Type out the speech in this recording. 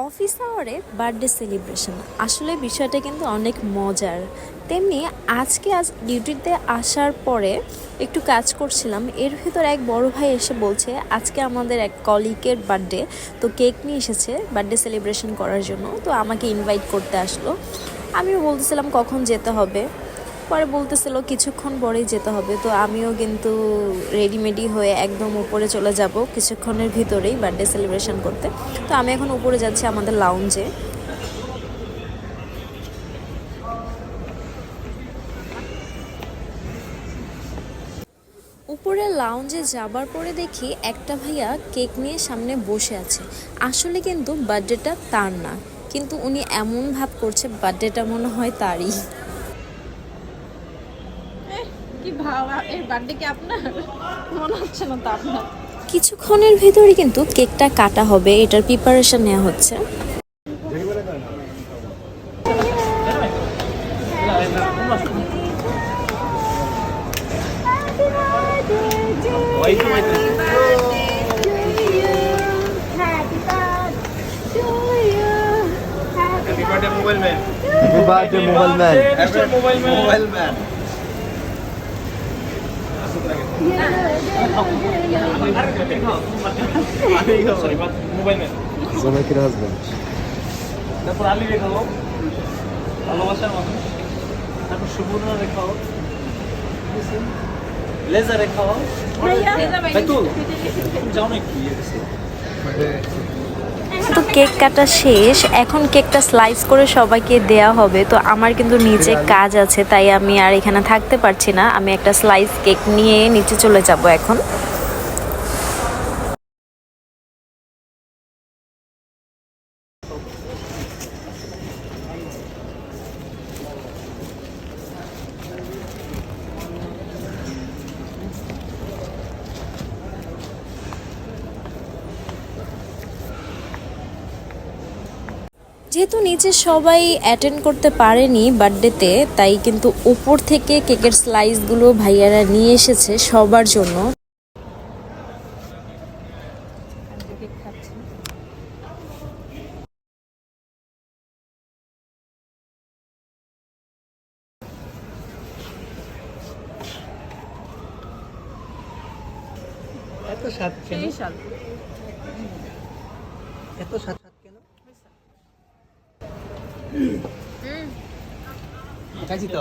Office আওয়ারে birthday celebration আসলে বিষয়টা কিন্তু অনেক মজার। তেমনি আজ ডিউটিতে আসার পরে একটু কাজ করছিলাম, এর ভিতর এক বড় ভাই এসে বলছে আজকে আমাদের এক কলিগের বার্থডে, তো কেক নিয়ে এসেছে বার্থডে সেলিব্রেশন করার জন্য, তো আমাকে ইনভাইট করতে আসলো। আমিও বলতেছিলাম কখন যেতে হবে, পরে বলতেছিল কিছুক্ষণ পরেই যেতে হবে। তো আমিও কিন্তু রেডিমেডি হয়ে একদম উপরে চলে যাব কিছুক্ষণের ভিতরেই বার্থডে সেলিব্রেশন করতে। তো আমি এখন উপরে যাচ্ছি আমাদের লাউঞ্জে। উপরে লাউঞ্জে যাবার পরে দেখি একটা ভাইয়া কেক নিয়ে সামনে বসে আছে। আসলে কিন্তু বার্থডেটা তার না, কিন্তু উনি এমন ভাব করছে বার্থডেটা মনে হয় তারই। কি ভাব, এর বার্থডে কি আপনার? মনে হচ্ছে না তো আপনার। কিছুক্ষণের ভিতরে কিন্তু কেকটা কাটা হবে, এটার প্রিপারেশন নেওয়া হচ্ছে। Happy birthday, mobile man. Happy birthday, mobile man. Happy mobile man. Sorry, but mobile man. Zamekir husband. তারপর আলী রেখাও, ভালোবাসার মানুষ। তারপর সুবর্ণ রেখাও, লেজা রেখাও। ভাই তো যাও না কি তো কেক কাটা শেষ, এখন কেকটা স্লাইস করে সবাইকে দেয়া হবে। তো আমার কিন্তু নিচে কাজ আছে, তাই আমি আর এখানে থাকতে পারছি না। আমি একটা স্লাইস কেক নিয়ে নিচে চলে যাব এখন। যেহেতু নিচে সবাই অ্যাটেন্ড করতে পারেনি বার্থডেতে, তাই কিন্তু উপর থেকে কেকের স্লাইসগুলো ভাইয়ারা নিয়ে এসেছে সবার জন্য। এত স্বাদ কেন? এই সাল এত স্বাদ কেন? খাইছি তো।